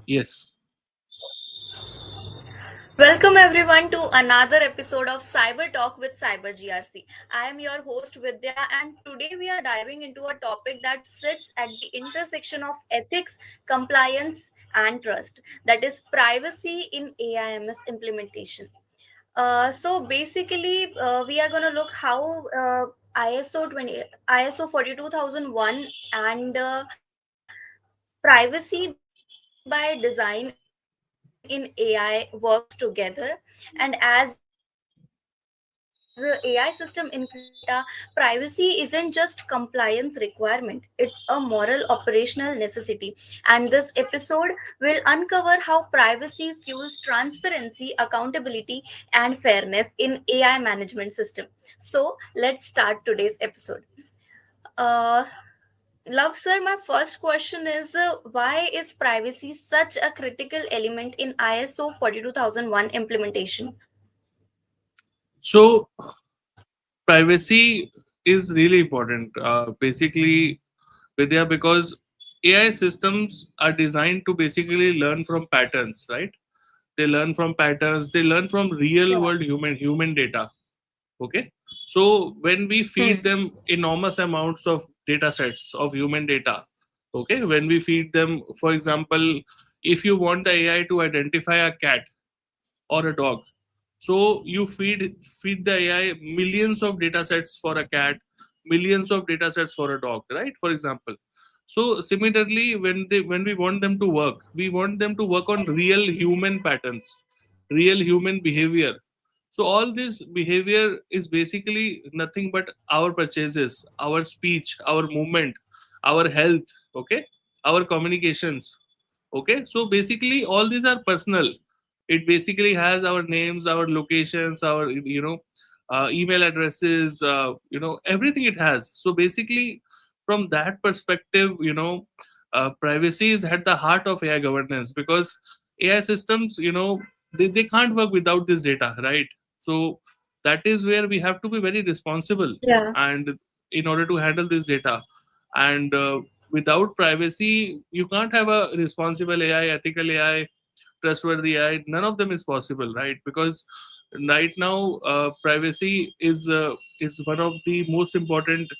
Yes. Welcome everyone to another episode of Cyber Talk with Cyber GRC. I am your host Vidya, and today we are diving into a topic that sits at the intersection of ethics, compliance, and trust. That is privacy in AIMS implementation. We are gonna look how ISO 42001 and privacy by design in AI works together. And as AI system increase data, privacy isn't just compliance requirement, it's a moral operational necessity. And this episode will uncover how privacy fuels transparency, accountability, and fairness in AI management system. So let's start today's episode. uh, Love, sir, my first question is why is privacy such a critical element in ISO 42001 implementation? So privacy is really important. Basically, Vidya, because AI systems are designed to basically learn from patterns, right? They learn from patterns. They learn from real Yeah. world human data. Okay. So when we feed Hmm. them enormous amounts of data sets of human data, okay, when we feed them, for example, if you want the AI to identify a cat or a dog, so you feed the AI millions of data sets for a cat, millions of data sets for a dog, right? For example. So similarly, when we want them to work, we want them to work on real human patterns, real human behavior. So all this behavior is basically nothing but our purchases, our speech, our movement, our health, okay, our communications. Okay, so basically all these are personal. It basically has our names, our locations, our email addresses, everything it has. So basically from that perspective, privacy is at the heart of AI governance, because AI systems, they can't work without this data, right? So that is where we have to be very responsible, Yeah. and in order to handle this data. And without privacy you can't have a responsible AI, ethical AI, trustworthy AI. None of them is possible, right? Because right now privacy is one of the most important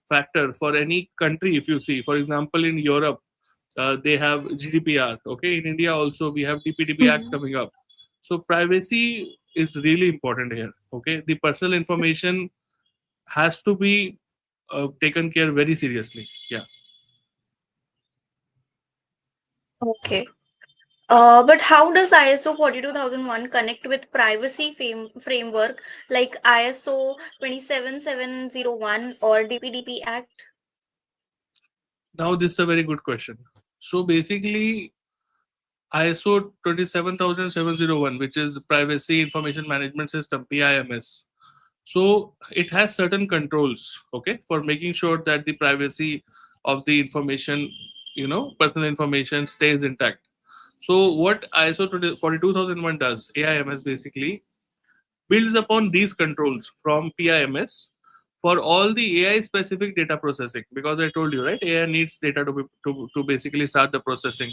factor for any country. If you see, for example, in Europe, they have GDPR. Okay, in India also we have DPDP Act Hmm. coming up. So privacy is really important here. Okay, the personal information has to be taken care very seriously. Yeah. Okay. But how does ISO 42001 connect with privacy framework like ISO 27701 or DPDP Act? Now this is a very good question. So basically, ISO 27701, which is Privacy Information Management System, PIMS. So it has certain controls, okay, for making sure that the privacy of the information, personal information stays intact. So what ISO 42001 does, AIMS basically builds upon these controls from PIMS for all the AI specific data processing, because I told you, right, AI needs data to basically start the processing.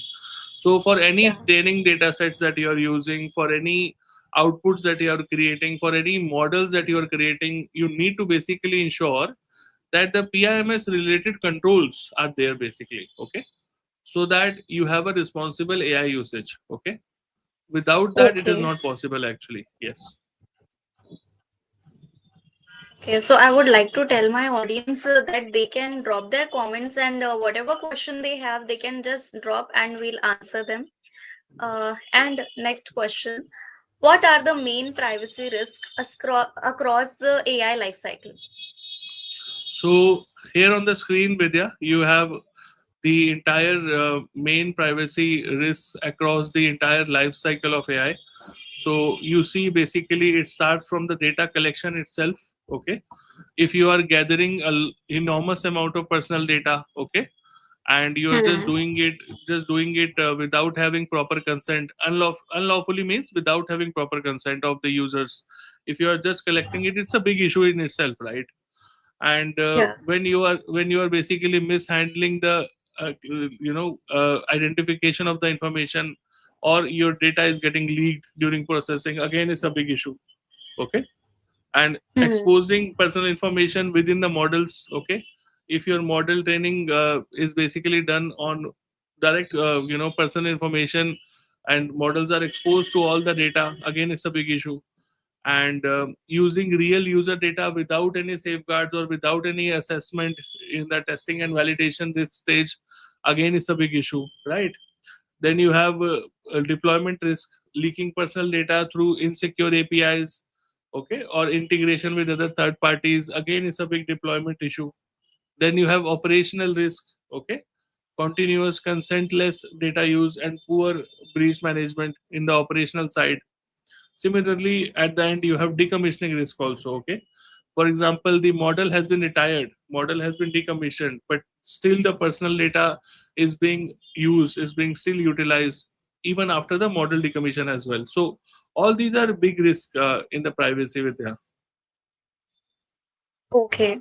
So for any Yeah. training data sets that you are using, for any outputs that you are creating, for any models that you are creating, you need to basically ensure that the PIMS related controls are there basically, okay, so that you have a responsible AI usage, okay. Without that it is Okay. not possible actually. Yes. Okay, so I would like to tell my audience that they can drop their comments and whatever question they have, they can just drop and we'll answer them. And next question: what are the main privacy risks across the AI lifecycle? So here on the screen, Vidya, you have the entire main privacy risks across the entire life cycle of AI. So you see, basically, it starts from the data collection itself. Okay, if you are gathering an enormous amount of personal data, okay, and you're Hmm. just doing it without having proper consent, unlawfully means without having proper consent of the users. If you are just collecting it, it's a big issue in itself, right? And Yeah. when you are basically mishandling the identification of the information, or your data is getting leaked during processing, again it's a big issue. Okay. And exposing personal information within the models. Okay. If your model training is basically done on direct personal information, and models are exposed to all the data, again it's a big issue. And using real user data without any safeguards or without any assessment in the testing and validation this stage, again it's a big issue, right? Then you have a deployment risk, leaking personal data through insecure APIs, okay, or integration with other third parties, again it's a big deployment issue. Then you have operational risk, okay, continuous consentless data use and poor breach management in the operational side. Similarly, at the end, you have decommissioning risk also. Okay. For example, the model has been retired, model has been decommissioned, but still the personal data is being used, is being still utilized even after the model decommission as well. So all these are big risks in the privacy with them. Okay.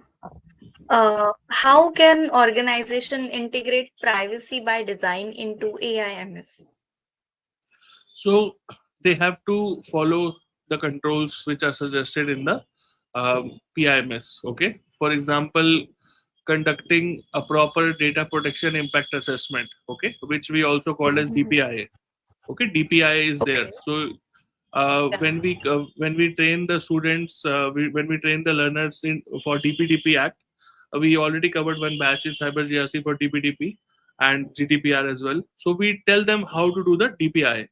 How can organization integrate privacy by design into AIMS? So they have to follow the controls which are suggested in the PIMS. Okay. For example, conducting a proper data protection impact assessment. Okay, which we also call as Mhm. DPIA. Okay, DPIA is there. Okay. So Yeah. when we train the students, when we train the learners in for DPDP Act, we already covered one batch in cyber GRC for DPDP and GDPR as well. So we tell them how to do the DPI,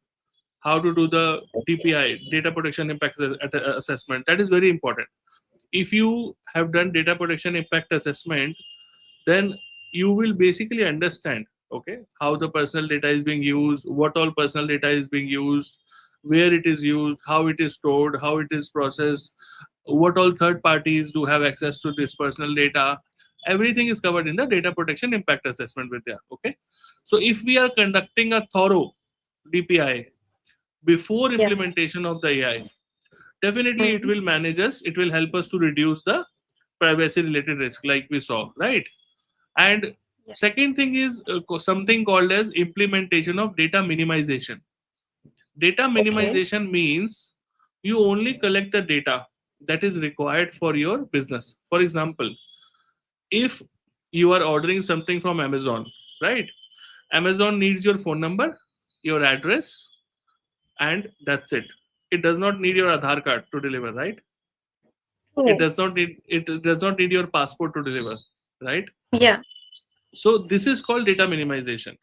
how to do the DPI, data protection impact assessment. That is very important. If you have done data protection impact assessment, then you will basically understand, okay, how the personal data is being used, what all personal data is being used, where it is used, how it is stored, how it is processed, what all third parties do have access to this personal data. Everything is covered in the data protection impact assessment with there. Okay. So if we are conducting a thorough DPI before Yeah. implementation of the AI, definitely it Mhm. will manage us, it will help us to reduce the privacy related risk like we saw, right? And Yeah. second thing is something called as implementation of data minimization. Data Okay. minimization means you only collect the data that is required for your business. For example, if you are ordering something from Amazon, right? Amazon needs your phone number, your address, and that's it. It does not need your Aadhaar card to deliver, right? True. It does not need your passport to deliver, right? Yeah. So this is called data minimization.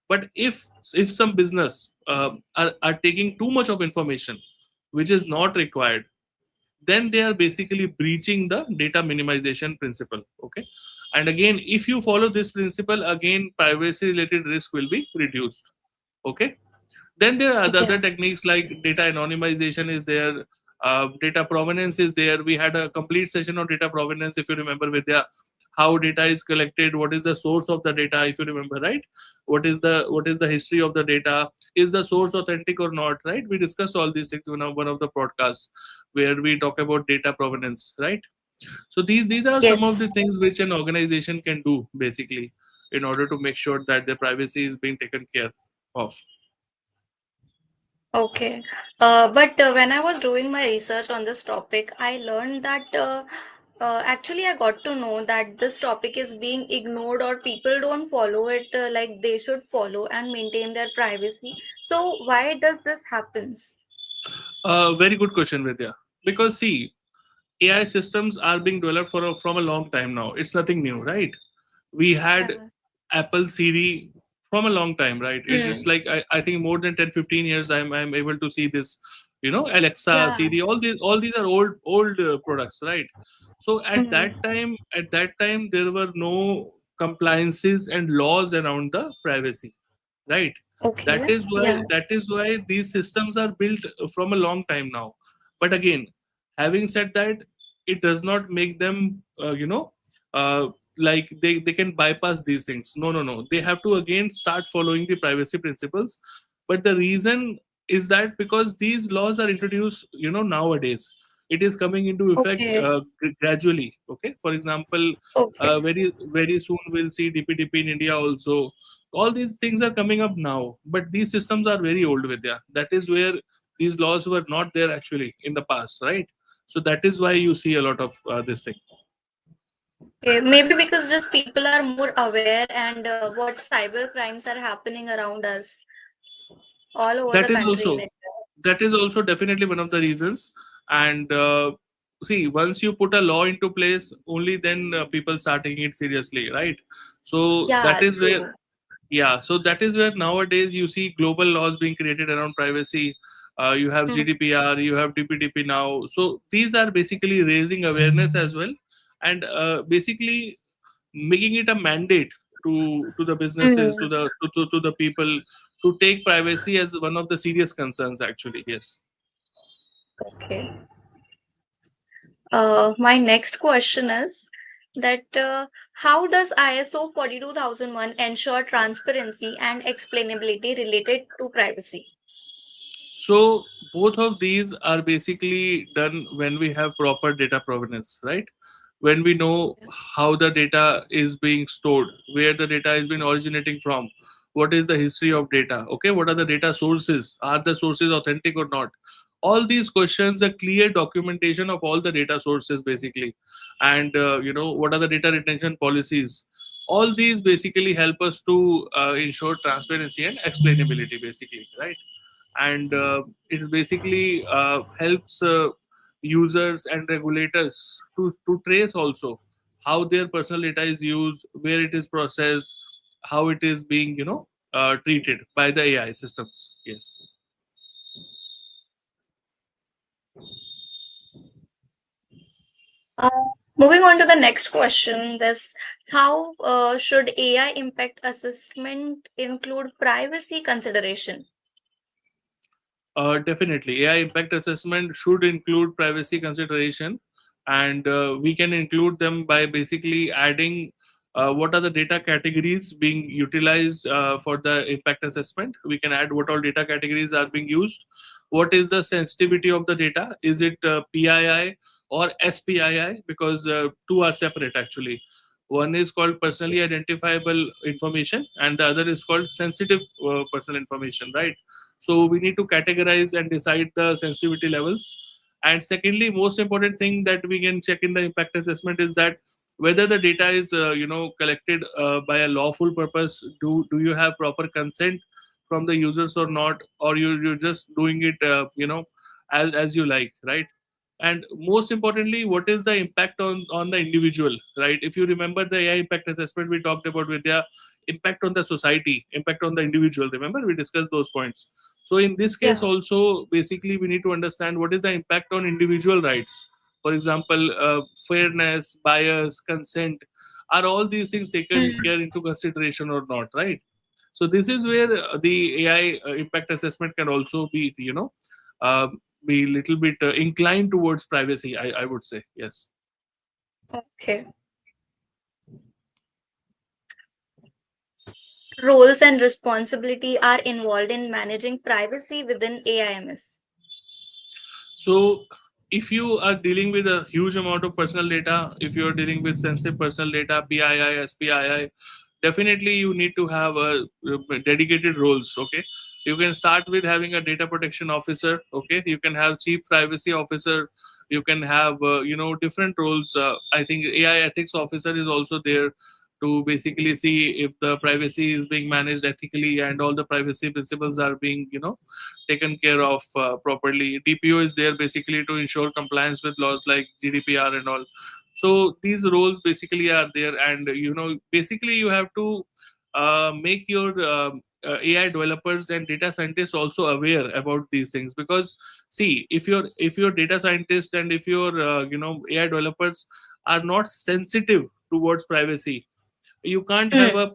But if some business are taking too much of information which is not required, then they are basically breaching the data minimization principle. Okay. And again, if you follow this principle, again privacy related risk will be reduced. Okay. Then there are other Yeah. techniques like data anonymization is there, data provenance is there. We had a complete session on data provenance, if you remember, Vidya, how data is collected, what is the source of the data, if you remember, right? What is the history of the data, is the source authentic or not, right? We discussed all these things in one of the podcasts where we talk about data provenance, right? So these are some of Yes. the things which an organization can do basically in order to make sure that their privacy is being taken care of. Okay. But when I was doing my research on this topic, I learned that actually I got to know that this topic is being ignored or people don't follow it like they should follow and maintain their privacy. So why does this happens? Very good question, Vidya. Because see, AI systems are being developed from a long time now. It's nothing new, right? We had Yeah. Apple Siri from a long time, right? It's Mm. like I think more than 10, 15 years I'm able to see this, Alexa, Yeah. Siri, all these are old products, right? So Mm. at that time there were no compliances and laws around the privacy, right? that Okay. is why Yeah. that is why these systems are built from a long time now. But again, having said that, it does not make them uh, like they can bypass these things. No, no, no, they have to again start following the privacy principles. But the reason is that because these laws are introduced nowadays, It is coming into effect Okay. gradually. Okay, for example, Okay. very soon we'll see DPDP in India also. All these things are coming up now, but these systems are very old, Vidya. That is where these laws were not there actually in the past, right? So that is why you see a lot of this thing. Okay. Maybe because just people are more aware and what cyber crimes are happening around us all over the That is country in also, India. that is also definitely one of the reasons. And see, once you put a law into place, only then people start taking it seriously, right? So that Yeah, is where, true. yeah, so that is where nowadays you see global laws being created around privacy. You have Hmm. GDPR, you have DPDP now. So these are basically raising awareness as well, and basically making it a mandate to the businesses, Hmm. to the people, to take privacy as one of the serious concerns. Actually, yes. Okay. My next question is that how does ISO 42001 ensure transparency and explainability related to privacy? So both of these are basically done when we have proper data provenance, right? When we know how the data is being stored, where the data is been originating from, what is the history of data, okay, what are the data sources, are the sources authentic or not? All these questions, a clear documentation of all the data sources basically, and what are the data retention policies. All these basically help us to ensure transparency and explainability basically, right? And it basically helps users and regulators to trace also how their personal data is used, where it is processed, how it is being treated by the AI systems. Yes. Uh, Moving on to the next question, this how should AI impact assessment include privacy consideration? Definitely, AI impact assessment should include privacy consideration, and we can include them by basically adding what are the data categories being utilized for the impact assessment. We can add what all data categories are being used. What is the sensitivity of the data? Is it PII or SPII? Because two are separate actually. One is called personally identifiable information, and the other is called sensitive personal information, right? So we need to categorize and decide the sensitivity levels. And secondly, most important thing that we can check in the impact assessment is that whether the data is collected by a lawful purpose. Do you have proper consent from the users or not, or you're just doing it as you like, right? And most importantly, what is the impact on the individual, right? If you remember the AI impact assessment we talked about with the impact on the society, impact on the individual, remember we discussed those points. So in this case Yeah. also, basically we need to understand what is the impact on individual rights. For example, fairness, bias, consent, are all these things taken Hmm. care into consideration or not, right? So this is where the AI impact assessment can also be uh, be little bit inclined towards privacy, I would say. Yes. Okay. What roles and responsibility are involved in managing privacy within AIMS? So if you are dealing with a huge amount of personal data, if you are dealing with sensitive personal data, PII, SPII, definitely you need to have dedicated roles. Okay, you can start with having a data protection officer. Okay, you can have chief privacy officer. You can have different roles. I think AI ethics officer is also there to basically see if the privacy is being managed ethically and all the privacy principles are being taken care of properly. DPO is there basically to ensure compliance with laws like GDPR and all. So these roles basically are there, and basically you have to make your AI developers and data scientists also aware about these things. Because see, if your data scientists and if your AI developers are not sensitive towards privacy, you can't have Hmm. a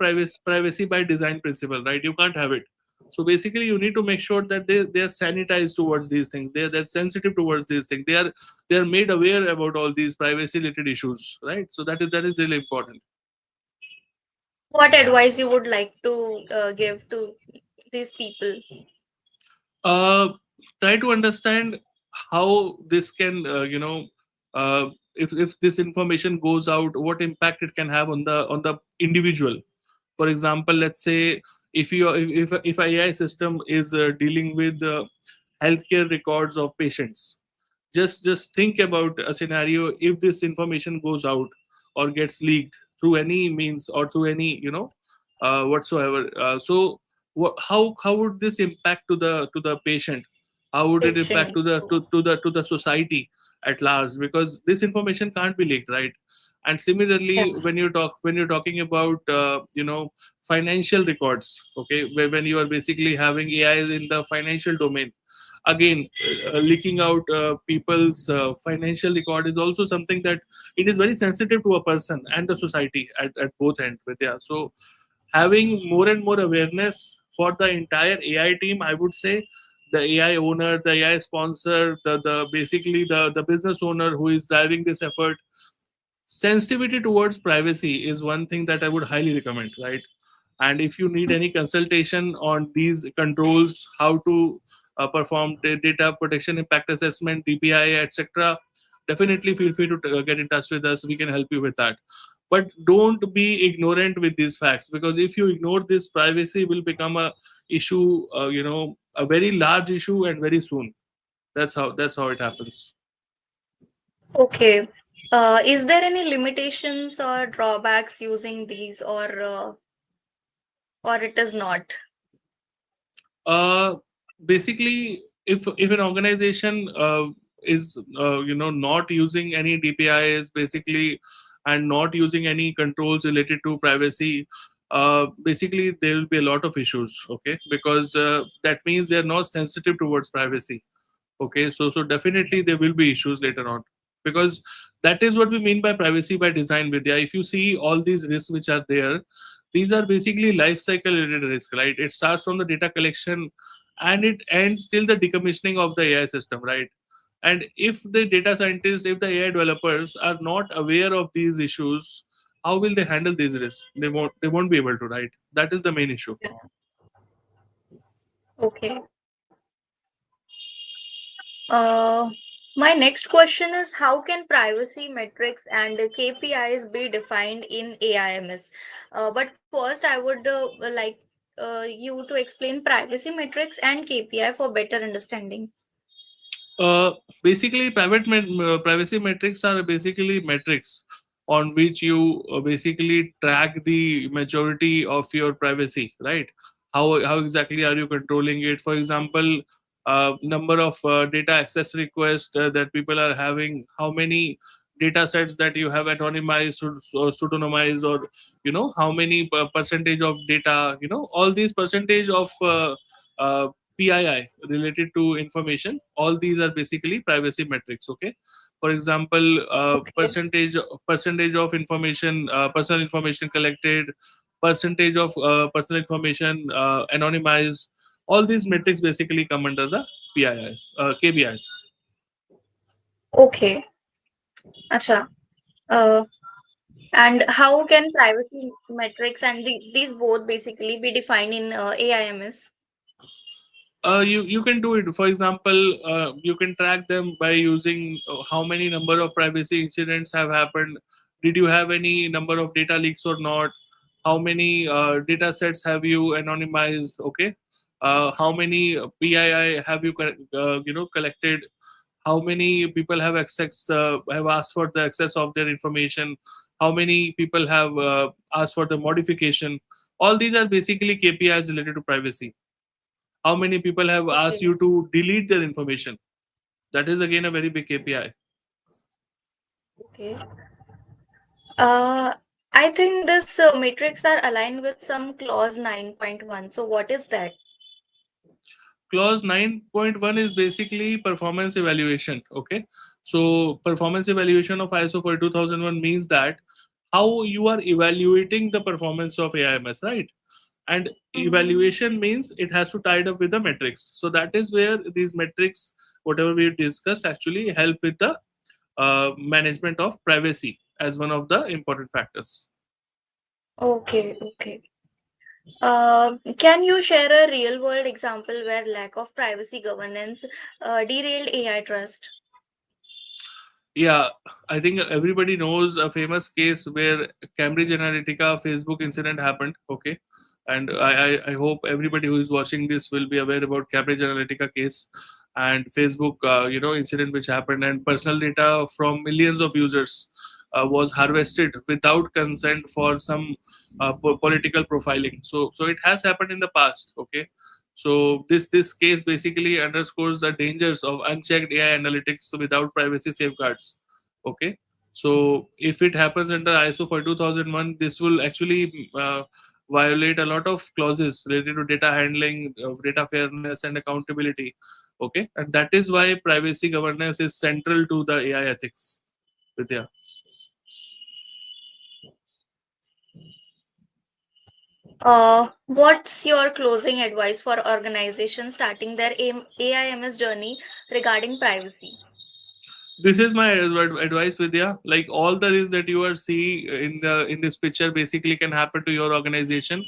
privacy by design principle, right? You can't have it. So basically you need to make sure that they're sanitized towards these things, they're sensitive towards these things, they are made aware about all these privacy related issues, right? So that is really important. What advice you would like to give to these people? uh Try to understand how this can if this information goes out, what impact it can have on the individual. For example, let's say if a AI system is dealing with healthcare records of patients, just think about a scenario if this information goes out or gets leaked through any means or through any whatsoever. How would this impact to the patient? How would it impact Patient. to the society at large? Because this information can't be leaked, right? And similarly, Yeah. when you're talking about financial records, okay, when you are basically having AI in the financial domain, again, leaking out people's financial record is also something that it is very sensitive to a person and the society at both ends. Vidya, so having more and more awareness for the entire AI team, I would say, the AI owner, the AI sponsor, the basically the business owner who is driving this effort, sensitivity towards privacy is one thing that I would highly recommend, right? And if you need any consultation on these controls, how to perform data protection impact assessment, DPI, etc., definitely feel free to get in touch with us. We can help you with that. But don't be ignorant with these facts, because if you ignore this, privacy will become a issue, a very large issue, and very soon. That's how it happens. Okay. Is there any limitations or drawbacks using these, or it is not? Uh, Basically, if an organization is not using any DPIs basically, and not using any controls related to privacy, basically there will be a lot of issues. Okay, because that means they are not sensitive towards privacy. Okay, so definitely there will be issues later on, because that is what we mean by privacy by design, Vidya. If you see all these risks which are there, these are basically life cycle related risk, right? It starts from the data collection and it ends till the decommissioning of the AI system, right? And if the data scientists, if the AI developers are not aware of these issues, how will they handle these risks? They won't be able to, right? That is the main issue. Okay. Uh, my next question is, how can privacy metrics and KPIs be defined in AIMS? But first, I would like you to explain privacy metrics and KPI for better understanding. Uh, Basically, privacy metrics are basically metrics on which you basically track the majority of your privacy, right? How exactly are you controlling it? For example, number of data access requests that people are having, how many data sets that you have anonymized or pseudonymized, or how many percentage of data, all these percentage of uh, PII related to information. All these are basically privacy metrics. Okay, for example, Okay. percentage of information, personal information collected, percentage of personal information anonymized. All these metrics basically come under the PIIs, KBIs. Okay. Acha. Uh, and how can privacy metrics and these both basically be defined in AIMS? You can do it. For example, you can track them by using how many number of privacy incidents have happened. Did you have any number of data leaks or not? How many data sets have you anonymized? Okay, how many PII have you collected? How many people have access have asked for the access of their information? How many people have asked for the modification? All these are basically KPIs related to privacy. How many people have asked Okay. you to delete their information? That is again a very big KPI. Okay. Uh, I think this matrix are aligned with some clause 9.1. So what is that? Clause 9.1 is basically performance evaluation. Okay, so performance evaluation of ISO 42001 means that how you are evaluating the performance of AIMS, right? And Mm, evaluation means it has to tie it up with the metrics. So that is where these metrics, whatever we discussed, actually help with the management of privacy as one of the important factors. okay, okay. Can you share a real world example where lack of privacy governance derailed AI trust? Yeah, I think everybody knows a famous case where Cambridge Analytica Facebook incident happened. Okay, and I hope everybody who is watching this will be aware about Cambridge Analytica case and Facebook incident which happened, and personal data from millions of users was harvested without consent for some political profiling. So it has happened in the past. Okay, so this case basically underscores the dangers of unchecked AI analytics without privacy safeguards. Okay, so if it happens under ISO for 2001, this will actually violate a lot of clauses related to data handling, data fairness, and accountability. Okay, and that is why privacy governance is central to the AI ethics. Vidya. What's your closing advice for organizations starting their AIMS journey regarding privacy? This is my advice, Vidya. Like all the risks that you are seeing in this picture basically can happen to your organization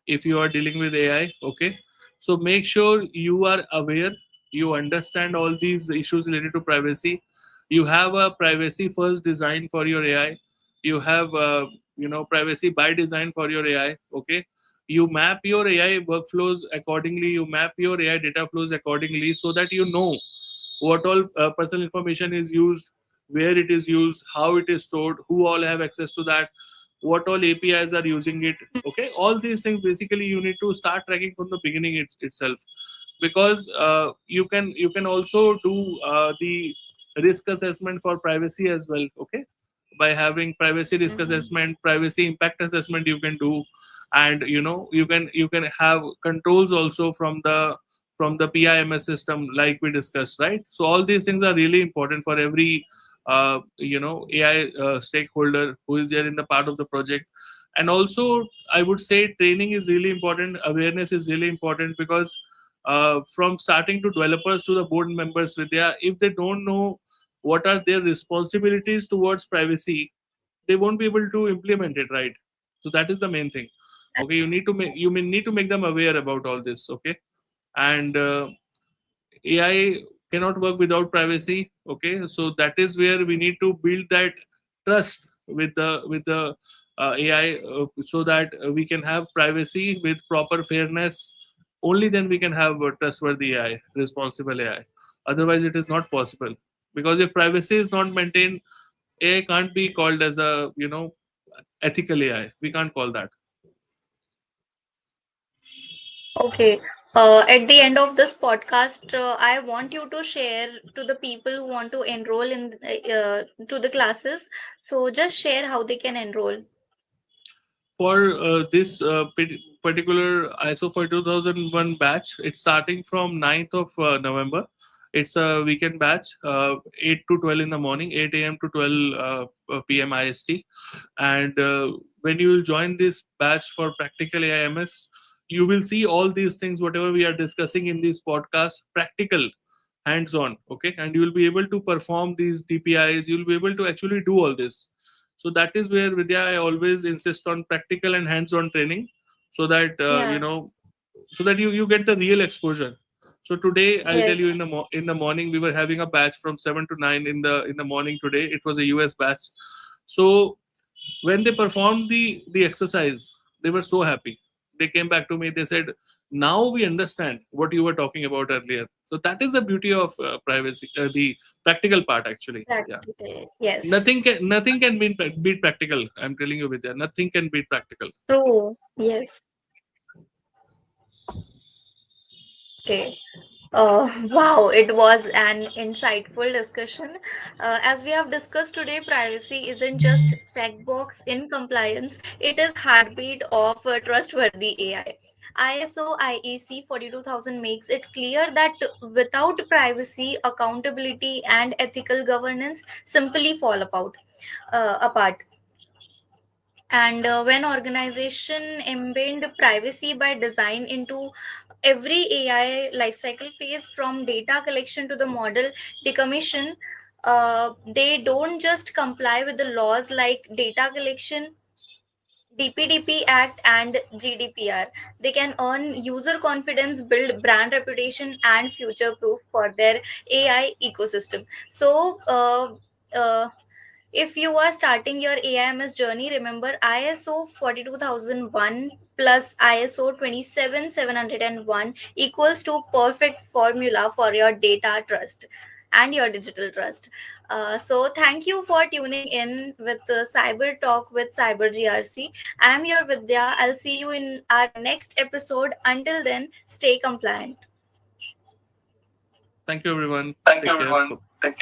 if you are dealing with AI. Okay, so make sure you are aware, you understand all these issues related to privacy. You have a privacy first design for your AI. You have privacy by design for your AI. Okay, you map your AI workflows accordingly. You map your AI data flows accordingly so that you know what all personal information is used, where it is used, how it is stored, who all have access to that, what all APIs are using it. Okay, all these things basically you need to start tracking from the beginning itself, because you can also do the risk assessment for privacy as well. Okay, by having privacy risk Mhm. assessment, privacy impact assessment you can do, and you can have controls also from the PIMS system like we discussed, right? So all these things are really important for every AI stakeholder who is there in the part of the project. And also I would say training is really important, awareness is really important, because from starting to developers to the board members, Vidya, if they don't know what are their responsibilities towards privacy, they won't be able to implement it, right? So that is the main thing. Okay, you may need to make them aware about all this. Okay, and AI cannot work without privacy. Okay, so that is where we need to build that trust with the AI, so that we can have privacy with proper fairness. Only then we can have a trustworthy AI, responsible AI. Otherwise, it is not possible, because if privacy is not maintained, AI can't be called as a ethical AI. We can't call that. Okay. At the end of this podcast, I want you to share to the people who want to enroll in to the classes. So just share how they can enroll. For this particular ISO for 2001 batch, it's starting from 9th of November. It's a weekend batch, 8 to 12 in the morning, 8 a.m. to 12 p.m. IST. And when you will join this batch for practical AIMS, you will see all these things, whatever we are discussing in this podcast, practical, hands on. Okay, and you will be able to perform these DPIs, you'll be able to actually do all this. So that is where, Vidya, I always insist on practical and hands on training, so that Yeah. so that you get the real exposure. So today I'll tell you, Yes. in the morning we were having a batch from 7 to 9 in the morning. Today it was a US batch. So when they performed the exercise, they were so happy. They came back to me, they said, now we understand what you were talking about earlier. So that is the beauty of privacy, the practical part actually. Yeah, Practical. Yes. nothing can beat practical. I'm telling you, Vidya, nothing can beat practical. True. Yes. Okay. Wow, it was an insightful discussion. As we have discussed today, privacy isn't just checkbox in compliance; it is heartbeat of trustworthy AI. ISO IEC 42000 makes it clear that without privacy, accountability, and ethical governance simply fall apart. And when organization embed privacy by design into every AI lifecycle phase from data collection to the model decommission, they don't just comply with the laws like data collection. DPDP Act and GDPR. They can earn user confidence, build brand reputation, and future proof for their AI ecosystem. So, if you are starting your AIMS journey, remember ISO 42001 plus ISO 27701 equals to perfect formula for your data trust and your digital trust. So thank you for tuning in with the Cyber Talk with Cyber GRC. I am your Vidya. I'll see you in our next episode. Until then, stay compliant. Thank you, everyone. Thank you, Take care. everyone. Thank